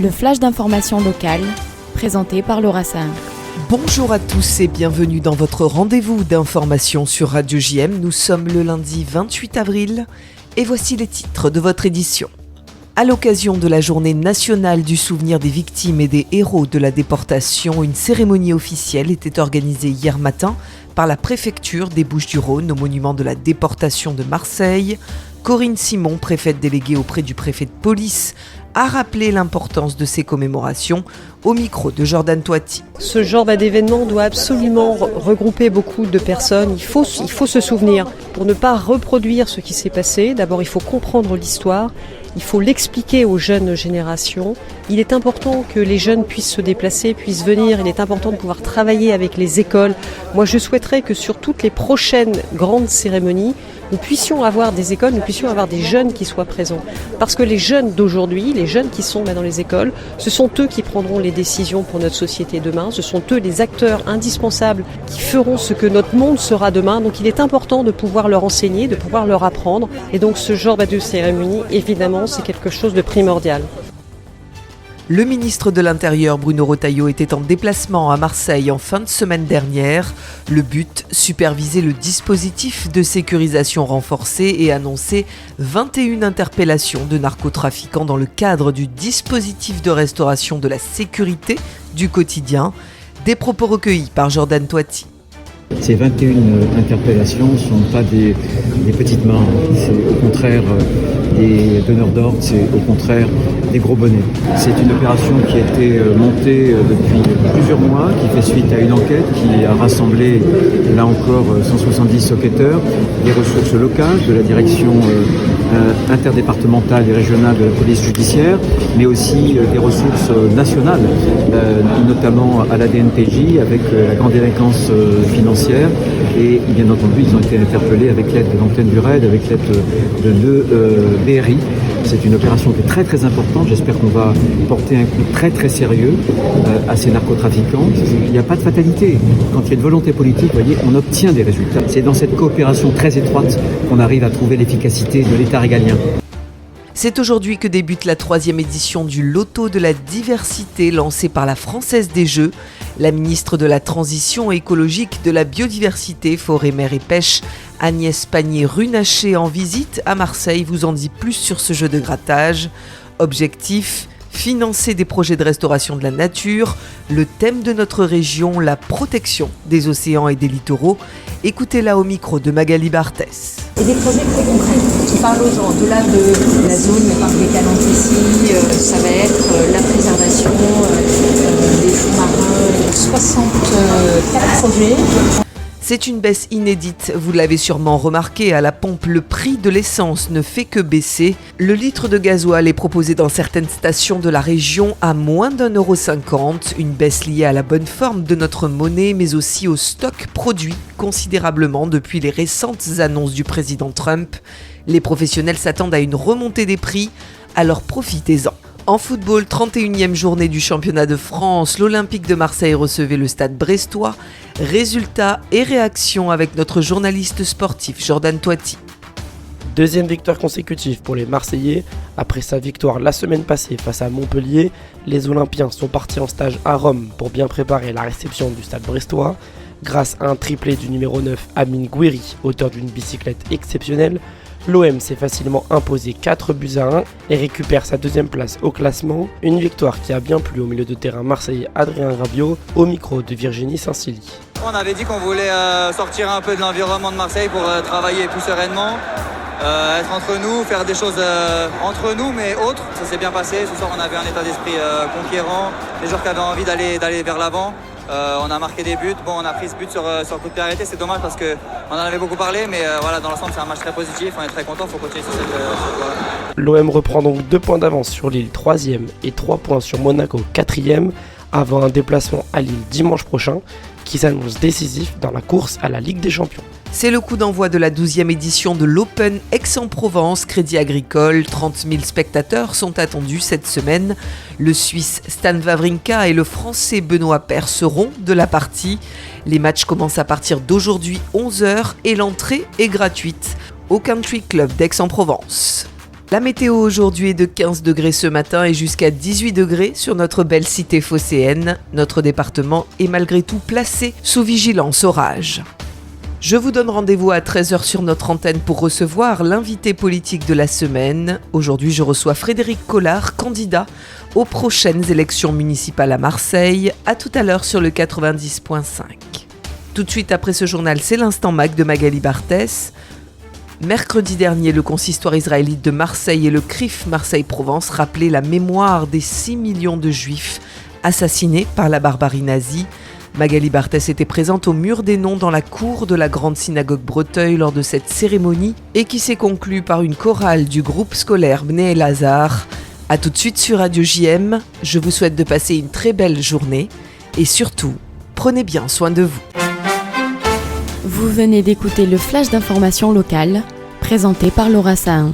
Le flash d'information locale, présenté par Laura Saint. Bonjour à tous et bienvenue dans votre rendez-vous d'information sur Radio JM. Nous sommes le lundi 28 avril et voici les titres de votre édition. À l'occasion de la journée nationale du souvenir des victimes et des héros de la déportation, une cérémonie officielle était organisée hier matin par la préfecture des Bouches-du-Rhône au monument de la déportation de Marseille. Corinne Simon, préfète déléguée auprès du préfet de police, a rappelé l'importance de ces commémorations au micro de Jordan Toiti. Ce genre d'événement doit absolument regrouper beaucoup de personnes. Il faut se souvenir pour ne pas reproduire ce qui s'est passé. D'abord, il faut comprendre l'histoire. Il faut l'expliquer aux jeunes générations. Il est important que les jeunes puissent se déplacer, puissent venir. Il est important de pouvoir travailler avec les écoles. Moi, je souhaiterais que sur toutes les prochaines grandes cérémonies, nous puissions avoir des écoles, nous puissions avoir des jeunes qui soient présents. Parce que les jeunes d'aujourd'hui, les jeunes qui sont dans les écoles, ce sont eux qui prendront les décisions pour notre société demain. Ce sont eux les acteurs indispensables qui feront ce que notre monde sera demain. Donc il est important de pouvoir leur enseigner, de pouvoir leur apprendre. Et donc ce genre de cérémonie, évidemment, c'est quelque chose de primordial. Le ministre de l'Intérieur, Bruno Retailleau, était en déplacement à Marseille en fin de semaine dernière. Le but, superviser le dispositif de sécurisation renforcé et annoncer 21 interpellations de narcotrafiquants dans le cadre du dispositif de restauration de la sécurité du quotidien. Des propos recueillis par Jordan Toiti. Ces 21 interpellations ne sont pas des petites mains, c'est au contraire des donneurs d'ordre, c'est au contraire des gros bonnets. C'est une opération qui a été montée depuis plusieurs mois, qui fait suite à une enquête qui a rassemblé, là encore, 170 enquêteurs, des ressources locales de la direction interdépartementale et régionale de la police judiciaire, mais aussi des ressources nationales, notamment à la DNPJ avec la grande délinquance financière. Et bien entendu, ils ont été interpellés avec l'aide de l'antenne du RAID, avec l'aide de BRI. C'est une opération qui est très très importante. J'espère qu'on va porter un coup très très sérieux à ces narcotrafiquants. Il n'y a pas de fatalité. Quand il y a une volonté politique, vous voyez, on obtient des résultats. C'est dans cette coopération très étroite qu'on arrive à trouver l'efficacité de l'État régalien. C'est aujourd'hui que débute la 3e édition du Loto de la diversité lancé par la Française des Jeux. La ministre de la Transition écologique, de la biodiversité, forêt, mer et pêche, Agnès Pannier-Runacher, en visite à Marseille, vous en dit plus sur ce jeu de grattage. Objectif, financer des projets de restauration de la nature. Le thème de notre région, la protection des océans et des littoraux. Écoutez-la au micro de Magali Barthès. Et des projets très concrets qui parlent aux gens. Au-delà de la zone parc des Calanques ici, ça va être la préservation des fonds marins, 64 projets. C'est une baisse inédite, vous l'avez sûrement remarqué, à la pompe, le prix de l'essence ne fait que baisser. Le litre de gasoil est proposé dans certaines stations de la région à moins d'1,50 €, une baisse liée à la bonne forme de notre monnaie, mais aussi au stock produit considérablement depuis les récentes annonces du président Trump. Les professionnels s'attendent à une remontée des prix, alors profitez-en. En football, 31e journée du championnat de France, l'Olympique de Marseille recevait le Stade brestois. Résultats et réactions avec notre journaliste sportif Jordan Toiti. Deuxième victoire consécutive pour les Marseillais. Après sa victoire la semaine passée face à Montpellier, les Olympiens sont partis en stage à Rome pour bien préparer la réception du Stade brestois. Grâce à un triplé du numéro 9 Amine Gouiri, auteur d'une bicyclette exceptionnelle, l'OM s'est facilement imposé 4-1 et récupère sa deuxième place au classement. Une victoire qui a bien plu au milieu de terrain marseillais Adrien Rabiot au micro de Virginie Saint-Silly. On avait dit qu'on voulait sortir un peu de l'environnement de Marseille pour travailler plus sereinement, être entre nous, faire des choses entre nous mais autres. Ça s'est bien passé, ce soir on avait un état d'esprit conquérant, les joueurs qui avaient envie d'aller vers l'avant. On a marqué des buts, on a pris ce but sur coup de pied arrêté, c'est dommage parce qu'on en avait beaucoup parlé, mais voilà, dans l'ensemble c'est un match très positif, on est très content, il faut continuer sur cette voie. L'OM reprend donc 2 points d'avance sur Lille 3e et 3 points sur Monaco 4e, avant un déplacement à Lille dimanche prochain, qui s'annonce décisif dans la course à la Ligue des Champions. C'est le coup d'envoi de la 12e édition de l'Open Aix-en-Provence Crédit Agricole. 30 000 spectateurs sont attendus cette semaine. Le Suisse Stan Wawrinka et le Français Benoît Paire seront de la partie. Les matchs commencent à partir d'aujourd'hui 11h et l'entrée est gratuite au Country Club d'Aix-en-Provence. La météo aujourd'hui est de 15 degrés ce matin et jusqu'à 18 degrés sur notre belle cité phocéenne. Notre département est malgré tout placé sous vigilance orage. Je vous donne rendez-vous à 13h sur notre antenne pour recevoir l'invité politique de la semaine. Aujourd'hui, je reçois Frédéric Collard, candidat aux prochaines élections municipales à Marseille. À tout à l'heure sur le 90.5. Tout de suite après ce journal, c'est l'Instant Mag de Magali Barthès. Mercredi dernier, le consistoire israélite de Marseille et le CRIF Marseille-Provence rappelaient la mémoire des 6 millions de juifs assassinés par la barbarie nazie. Magali Barthès était présente au mur des noms dans la cour de la grande synagogue Breteuil lors de cette cérémonie et qui s'est conclue par une chorale du groupe scolaire Bnei Elazar. A tout de suite sur Radio JM, je vous souhaite de passer une très belle journée et surtout, prenez bien soin de vous. Vous venez d'écouter le flash d'information locale, présenté par Laura Sahin.